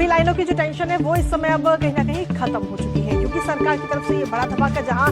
लंबी लाइनों की जो टेंशन है वो इस समय अब कहीं ना कहीं खत्म हो चुकी है, क्योंकि सरकार की तरफ से ये बड़ा धमाका, जहां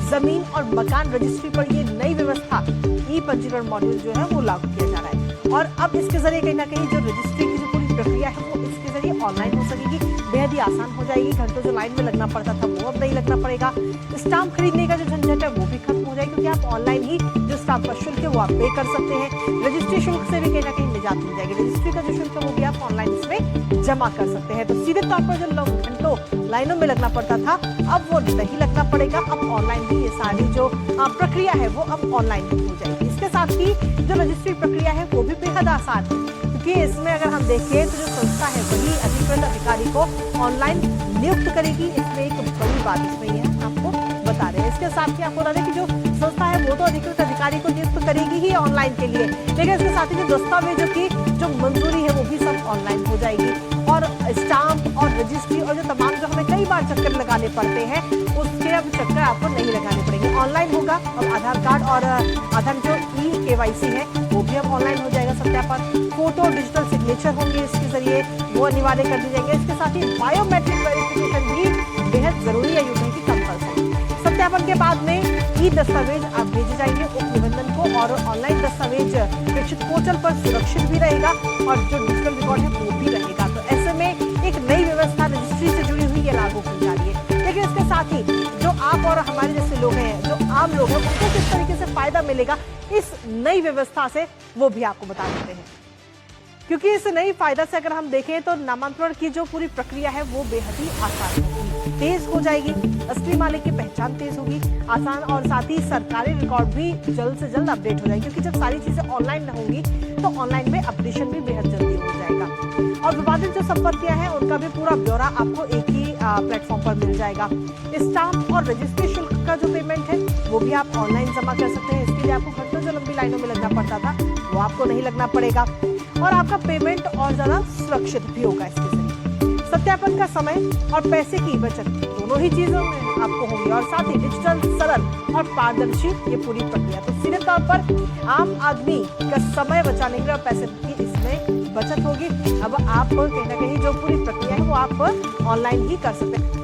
जमीन और मकान रजिस्ट्री पर ये नई व्यवस्था ई पंजीकरण मॉड्यूल जो है वो लागू किया जा रहा है। और अब इसके जरिए कहीं ना कहीं जो रजिस्ट्री की जो पूरी प्रक्रिया है वो इसके जरिए ऑनलाइन हो सकेगी, बेहद ही आसान हो जाएगी। घंटों जो लाइन में लगना पड़ता था वो अब नहीं लगना पड़ेगा। स्टाम्प खरीदने का जो झंझट है वो भी खत्म हो जाएगी, क्योंकि आप ऑनलाइन ही जो स्टाम्प का शुल्क है वो आप पे कर सकते हैं। रजिस्ट्री शुल्क से भी कहीं ना कहीं निजात मिल जाएगी। रजिस्ट्री का जो शुल्क है वो भी आप ऑनलाइन इसमें जमा कर सकते हैं। तो सीधे तौर पर जो घंटों लाइनों में लगना पड़ता था अब वो नहीं लगना पड़ेगा। अब ऑनलाइन ही ये सारी जो प्रक्रिया है वो अब ऑनलाइन हो जाएगी। इसके साथ ही जो रजिस्ट्री प्रक्रिया है वो भी बेहद आसान है, क्योंकि इसमें अगर हम देखें तो जो संस्था है वही अधिकृत अधिकारी को ऑनलाइन नियुक्त करेगी। इसमें एक बड़ी बात इसमें यह है, आपको बता रहे हैं। इसके साथ ही आपको बता दें कि जो संस्था है वो तो अधिकृत अधिकारी को नियुक्त करेगी ही ऑनलाइन के लिए, लेकिन इसके साथ ही जो दस्तावेजों की जो मंजूरी है वो भी सब ऑनलाइन हो जाएगी। और स्टाम्प और रजिस्ट्री और जो तमाम जो हमें कई बार चक्कर लगाने पड़ते हैं उसके अब चक्कर आपको नहीं लगाने पड़ेंगे, ऑनलाइन होगा। अब आधार कार्ड और आधार जो KYC है वो भी अब ऑनलाइन हो जाएगा सत्यापन। फोटो डिजिटल सिग्नेचर होंगे इसके जरिए, वो अनिवार्य कर दी जाएंगे। इसके साथ ही बायोमेट्रिक वेरिफिकेशन भी बेहद जरूरी है, यूं कहें कि कंपल्सरी। सत्यापन के बाद में ई दस्तावेज आप भेजे जाएंगे उप निबंधन को, और ऑनलाइन दस्तावेज प्रेषित पोर्टल पर सुरक्षित भी रहेगा और जो डिजिटल रिकॉर्ड है वो भी रहेगा। तो ऐसे में एक नई व्यवस्था रजिस्ट्री से जुड़ी हुई ये लागू की जा रही है। लेकिन इसके साथ ही जो आप और हमारे जैसे लोग हैं, जो आम लोग हैं, उनको किस तरीके से फायदा मिलेगा इस नई व्यवस्था से वो भी आपको बता देते हैं। क्योंकि इस नई फायदा से अगर हम देखें तो नामांतरण की जो पूरी प्रक्रिया है वो बेहद ही आसान होगी, तेज हो जाएगी। असली मालिक की पहचान तेज होगी, आसान, और साथ ही सरकारी रिकॉर्ड भी जल्द से जल्द अपडेट हो जाएगी, क्योंकि जब सारी चीजें ऑनलाइन होंगी तो ऑनलाइन में अपडेशन भी बेहद जल्दी हो जाएगा। और विवादित जो संपत्तियां हैं उनका भी पूरा ब्यौरा आपको एक ही प्लेटफॉर्म पर मिल जाएगा। स्टाम्प और रजिस्ट्री शुल्क का जो पेमेंट है वो भी आप ऑनलाइन जमा कर सकते हैं। इसके लिए आपको घंटों जो लंबी लाइनों में लगना पड़ता था वो आपको नहीं लगना पड़ेगा, और आपका पेमेंट और ज्यादा सुरक्षित भी होगा इसके जरिए। सत्यापन का समय और पैसे की बचत दोनों ही चीजों में आपको होगी, और साथ ही डिजिटल, सरल और पारदर्शी ये पूरी प्रक्रिया। तो सीधे तौर पर आम आदमी का समय बचाने के लिए और पैसे की इसमें बचत होगी। अब आप कहीं ना कहीं जो पूरी प्रक्रिया है वो आप ऑनलाइन ही कर सकते हैं।